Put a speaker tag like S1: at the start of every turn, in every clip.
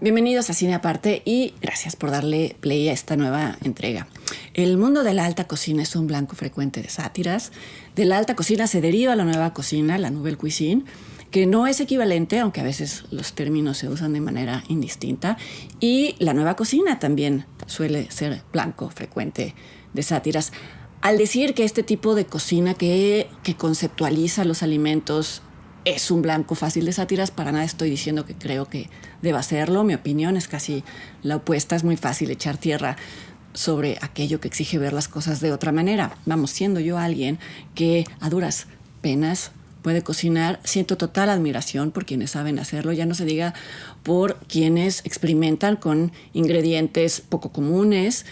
S1: Bienvenidos a Cine Aparte y gracias por darle play a esta nueva entrega. El mundo de la alta cocina es un blanco frecuente de sátiras. De la alta cocina se deriva la nueva cocina, la nouvelle cuisine, que no es equivalente, aunque a veces los términos se usan de manera indistinta. Y la nueva cocina también suele ser blanco frecuente de sátiras. Al decir que este tipo de cocina que conceptualiza los alimentos es un blanco fácil de sátiras, para nada estoy diciendo que creo que deba serlo. Mi opinión es casi la opuesta. Es muy fácil echar tierra sobre aquello que exige ver las cosas de otra manera. Vamos, siendo yo alguien que a duras penas puede cocinar, siento total admiración por quienes saben hacerlo, ya no se diga por quienes experimentan con ingredientes poco comunes,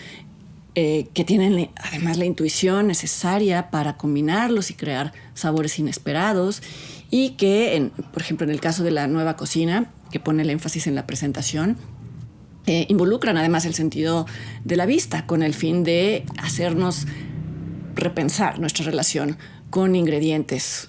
S1: que tienen además la intuición necesaria para combinarlos y crear sabores inesperados, y que, por ejemplo, en el caso de la nueva cocina, que pone el énfasis en la presentación, involucran además el sentido de la vista con el fin de hacernos repensar nuestra relación con ingredientes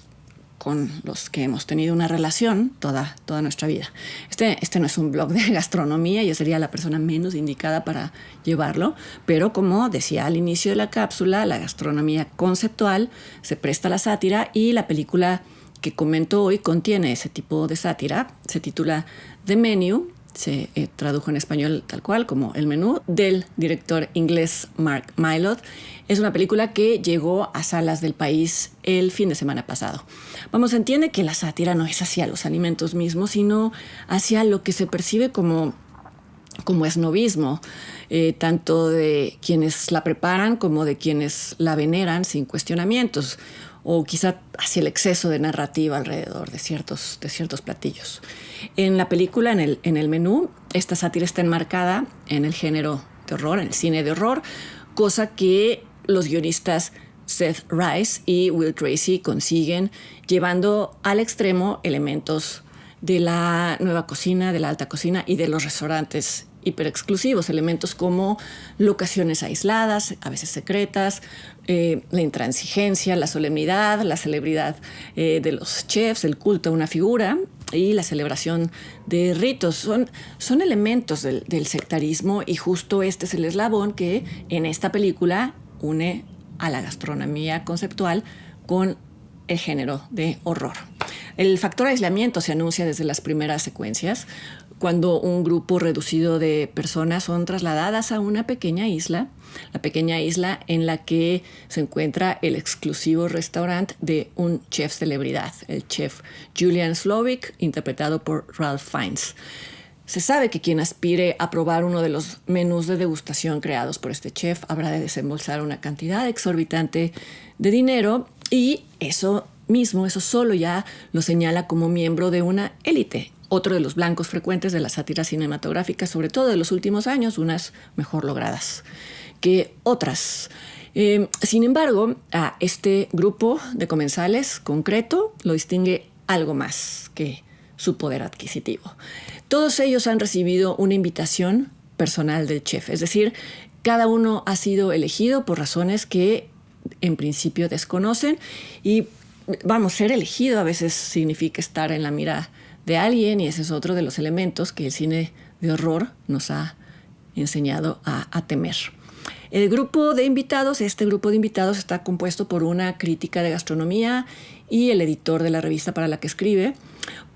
S1: con los que hemos tenido una relación toda nuestra vida. Este no es un blog de gastronomía, yo sería la persona menos indicada para llevarlo, pero como decía al inicio de la cápsula, la gastronomía conceptual se presta a la sátira y la película que comento hoy contiene ese tipo de sátira. Se titula The Menu, se tradujo en español tal cual como El Menú, del director inglés Mark Mylod. Es una película que llegó a salas del país el fin de semana pasado. Vamos, entiende que la sátira no es hacia los alimentos mismos, sino hacia lo que se percibe como esnobismo, tanto de quienes la preparan como de quienes la veneran sin cuestionamientos, o quizá hacia el exceso de narrativa alrededor de ciertos platillos. En la película, en el menú, esta sátira está enmarcada en el género de horror, en el cine de horror, cosa que los guionistas Seth Rice y Will Tracy consiguen llevando al extremo elementos de la nueva cocina, de la alta cocina y de los restaurantes hiperexclusivos, elementos como locaciones aisladas, a veces secretas, la intransigencia, la solemnidad, la celebridad de los chefs, el culto a una figura y la celebración de ritos. Son elementos del sectarismo, y justo este es el eslabón que en esta película une a la gastronomía conceptual con el género de horror. El factor aislamiento se anuncia desde las primeras secuencias, cuando un grupo reducido de personas son trasladadas a una pequeña isla, la pequeña isla en la que se encuentra el exclusivo restaurante de un chef celebridad, el chef Julian Slowik, interpretado por Ralph Fiennes. Se sabe que quien aspire a probar uno de los menús de degustación creados por este chef habrá de desembolsar una cantidad exorbitante de dinero, y eso solo ya lo señala como miembro de una élite. Otro de los blancos frecuentes de las sátiras cinematográficas, sobre todo de los últimos años, unas mejor logradas que otras. Sin embargo, a este grupo de comensales concreto lo distingue algo más que su poder adquisitivo. Todos ellos han recibido una invitación personal del chef, es decir, cada uno ha sido elegido por razones que en principio desconocen, y ser elegido a veces significa estar en la mira de alguien, y ese es otro de los elementos que el cine de horror nos ha enseñado a temer. Este grupo de invitados está compuesto por una crítica de gastronomía y el editor de la revista para la que escribe,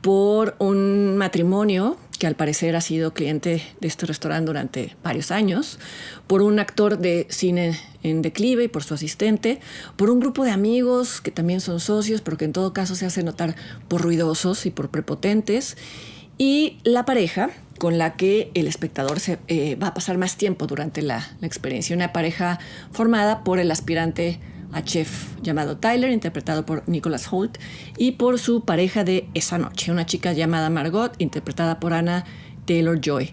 S1: por un matrimonio que al parecer ha sido cliente de este restaurante durante varios años, por un actor de cine en declive y por su asistente, por un grupo de amigos que también son socios, pero que en todo caso se hacen notar por ruidosos y por prepotentes, y la pareja con la que el espectador va a pasar más tiempo durante la experiencia. Una pareja formada por el aspirante a chef llamado Tyler, interpretado por Nicholas Hoult, y por su pareja de esa noche, una chica llamada Margot, interpretada por Anna Taylor-Joy.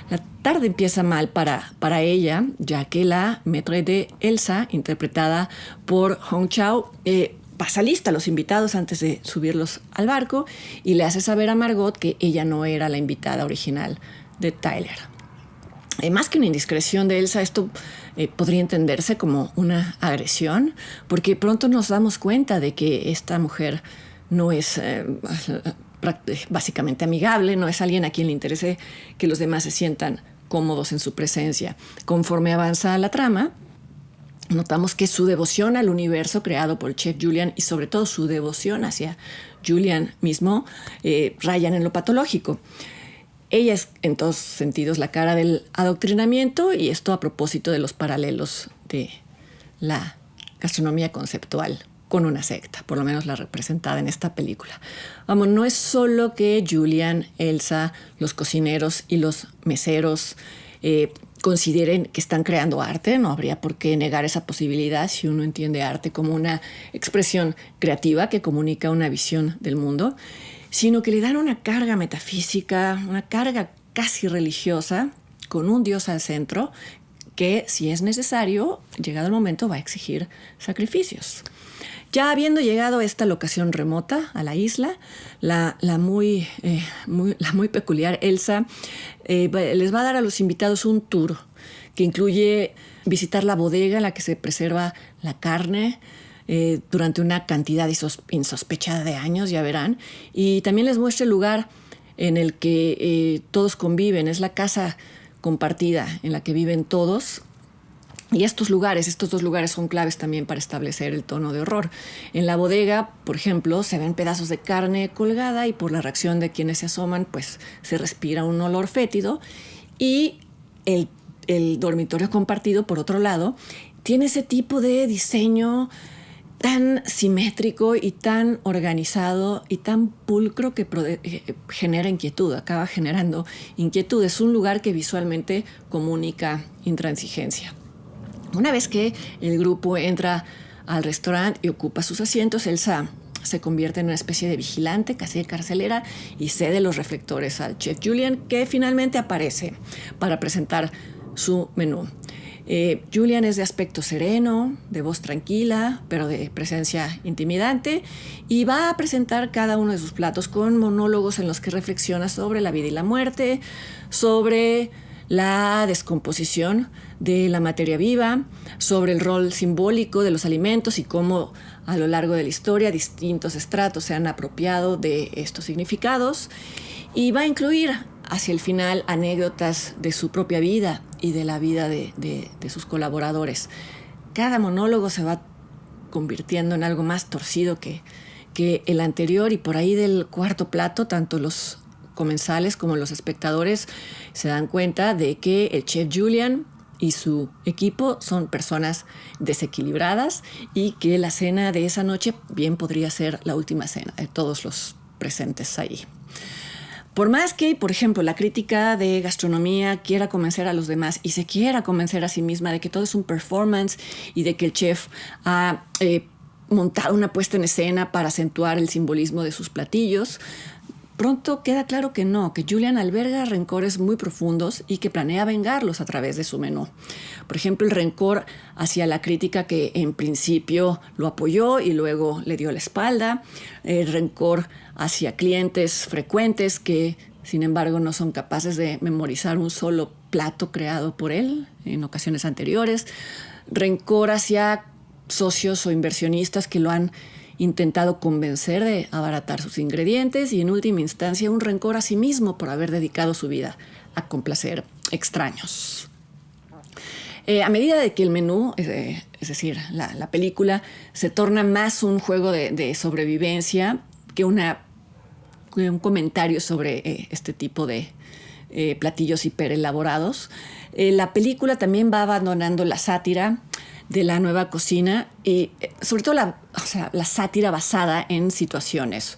S1: La tarde empieza mal para ella, ya que la maître de Elsa, interpretada por Hong Chau, pasa lista a los invitados antes de subirlos al barco y le hace saber a Margot que ella no era la invitada original de Tyler. Más que una indiscreción de Elsa, esto podría entenderse como una agresión, porque pronto nos damos cuenta de que esta mujer no es básicamente amigable, no es alguien a quien le interese que los demás se sientan cómodos en su presencia. Conforme avanza la trama, notamos que su devoción al universo creado por el chef Julian y sobre todo su devoción hacia Julian mismo rayan en lo patológico. Ella es en todos sentidos la cara del adoctrinamiento, y esto a propósito de los paralelos de la gastronomía conceptual con una secta, por lo menos la representada en esta película. Vamos, no es solo que Julian, Elsa, los cocineros y los meseros consideren que están creando arte. No habría por qué negar esa posibilidad si uno entiende arte como una expresión creativa que comunica una visión del mundo, sino que le dan una carga metafísica, una carga casi religiosa, con un Dios al centro, que, si es necesario, llegado el momento, va a exigir sacrificios. Ya habiendo llegado a esta locación remota, a la isla, la muy peculiar Elsa les va a dar a los invitados un tour que incluye visitar la bodega en la que se preserva la carne durante una cantidad insospechada de años, ya verán, y también les muestra el lugar en el que todos conviven. Es la casa compartida en la que viven todos. Y estos dos lugares son claves también para establecer el tono de horror. En la bodega, por ejemplo, se ven pedazos de carne colgada y por la reacción de quienes se asoman, pues se respira un olor fétido. Y el dormitorio compartido, por otro lado, tiene ese tipo de diseño tan simétrico y tan organizado y tan pulcro que genera inquietud, acaba generando inquietud. Es un lugar que visualmente comunica intransigencia. Una vez que el grupo entra al restaurante y ocupa sus asientos, Elsa se convierte en una especie de vigilante, casi de carcelera, y cede los reflectores al chef Julian, que finalmente aparece para presentar su menú. Julian es de aspecto sereno, de voz tranquila, pero de presencia intimidante, y va a presentar cada uno de sus platos con monólogos en los que reflexiona sobre la vida y la muerte, sobre la descomposición de la materia viva, sobre el rol simbólico de los alimentos y cómo a lo largo de la historia distintos estratos se han apropiado de estos significados, y va a incluir hacia el final anécdotas de su propia vida y de la vida de sus colaboradores. Cada monólogo se va convirtiendo en algo más torcido que el anterior, y por ahí del cuarto plato, tanto los comensales como los espectadores se dan cuenta de que el chef Julian y su equipo son personas desequilibradas y que la cena de esa noche bien podría ser la última cena de todos los presentes ahí. Por más que, por ejemplo, la crítica de gastronomía quiera convencer a los demás y se quiera convencer a sí misma de que todo es un performance y de que el chef ha montado una puesta en escena para acentuar el simbolismo de sus platillos, pronto queda claro que no, que Julian alberga rencores muy profundos y que planea vengarlos a través de su menú. Por ejemplo, el rencor hacia la crítica que en principio lo apoyó y luego le dio la espalda, el rencor hacia clientes frecuentes que, sin embargo, no son capaces de memorizar un solo plato creado por él en ocasiones anteriores, rencor hacia socios o inversionistas que lo han intentado convencer de abaratar sus ingredientes, y en última instancia un rencor a sí mismo por haber dedicado su vida a complacer extraños. A medida de que el menú, es decir, la película, se torna más un juego de sobrevivencia que un comentario sobre este tipo de platillos hiperelaborados, la película también va abandonando la sátira de la nueva cocina y sobre todo la sátira basada en situaciones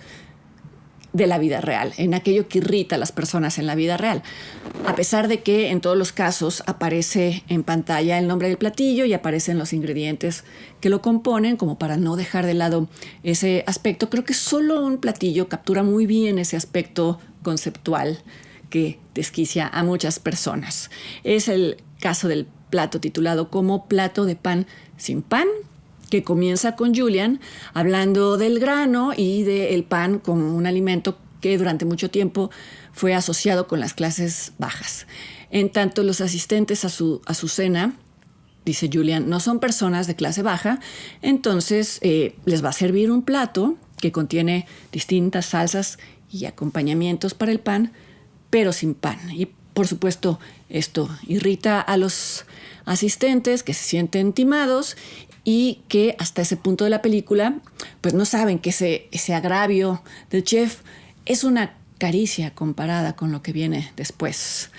S1: de la vida real, en aquello que irrita a las personas en la vida real. A pesar de que en todos los casos aparece en pantalla el nombre del platillo y aparecen los ingredientes que lo componen, como para no dejar de lado ese aspecto, creo que solo un platillo captura muy bien ese aspecto conceptual que desquicia a muchas personas. Es el caso del plato titulado como Plato de pan sin pan, que comienza con Julian hablando del grano y del pan como un alimento que durante mucho tiempo fue asociado con las clases bajas. En tanto, los asistentes a su cena, dice Julian, no son personas de clase baja, entonces les va a servir un plato que contiene distintas salsas y acompañamientos para el pan, pero sin pan. Y por supuesto esto irrita a los asistentes que se sienten timados y que hasta ese punto de la película pues no saben que ese agravio del chef es una caricia comparada con lo que viene después.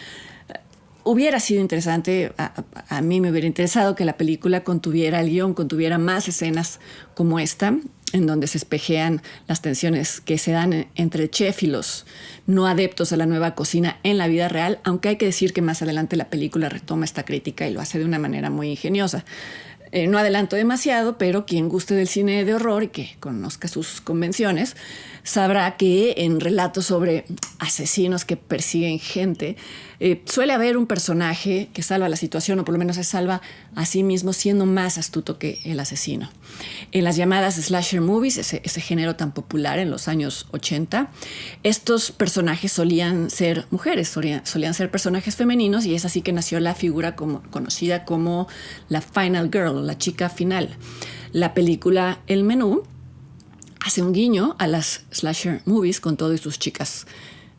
S1: Hubiera sido interesante, a mí me hubiera interesado que la película contuviera, el guión contuviera más escenas como esta, en donde se espejean las tensiones que se dan entre el chef y los no adeptos a la nueva cocina en la vida real, aunque hay que decir que más adelante la película retoma esta crítica y lo hace de una manera muy ingeniosa. No adelanto demasiado, pero quien guste del cine de horror y que conozca sus convenciones, sabrá que en relatos sobre asesinos que persiguen gente, suele haber un personaje que salva la situación, o por lo menos se salva a sí mismo siendo más astuto que el asesino. En las llamadas slasher movies, ese género tan popular en los años 80, estos personajes solían ser mujeres, solían ser personajes femeninos, y es así que nació la figura conocida como la final girl, la chica final. La película El Menú hace un guiño a las slasher movies con todas sus chicas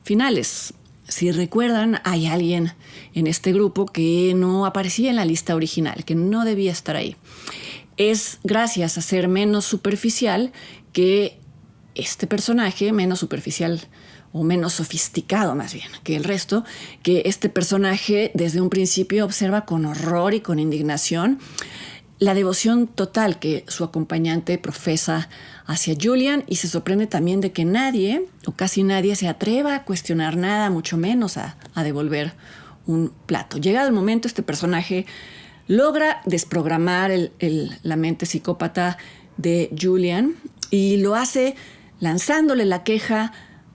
S1: finales. Si recuerdan, hay alguien en este grupo que no aparecía en la lista original, que no debía estar ahí. Es gracias a ser menos superficial que este personaje, menos superficial o menos sofisticado más bien que el resto, que este personaje desde un principio observa con horror y con indignación la devoción total que su acompañante profesa hacia Julian, y se sorprende también de que nadie o casi nadie se atreva a cuestionar nada, mucho menos a devolver un plato. Llegado el momento, este personaje logra desprogramar la mente psicópata de Julian, y lo hace lanzándole la queja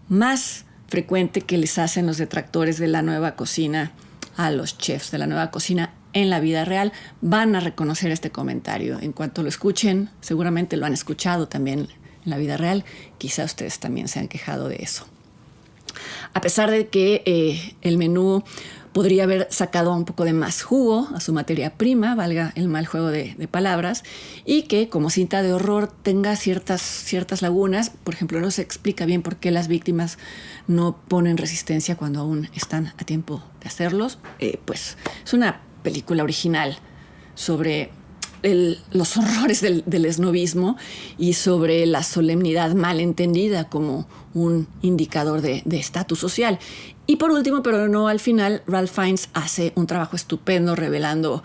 S1: más frecuente que les hacen los detractores de la nueva cocina a los chefs de la nueva cocina en la vida real. Van a reconocer este comentario. En cuanto lo escuchen, seguramente lo han escuchado también en la vida real. Quizá ustedes también se han quejado de eso. A pesar de que El Menú podría haber sacado un poco de más jugo a su materia prima, valga el mal juego de palabras, y que como cinta de horror tenga ciertas lagunas. Por ejemplo, no se explica bien por qué las víctimas no ponen resistencia cuando aún están a tiempo de hacerlos. Pues es una película original sobre los horrores del esnovismo y sobre la solemnidad mal entendida como un indicador de estatus social. Y por último, pero no al final, Ralph Fiennes hace un trabajo estupendo revelando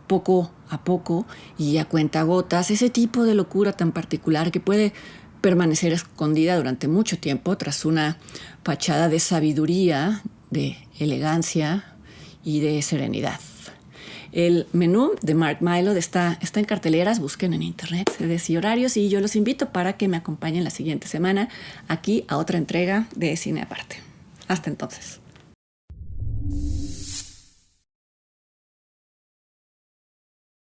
S1: poco a poco y a cuentagotas ese tipo de locura tan particular que puede permanecer escondida durante mucho tiempo tras una fachada de sabiduría, de elegancia y de serenidad. El Menú de Mark Mylod está en carteleras. Busquen en internet sedes y horarios, y yo los invito para que me acompañen la siguiente semana aquí a otra entrega de Cine Aparte. Hasta entonces.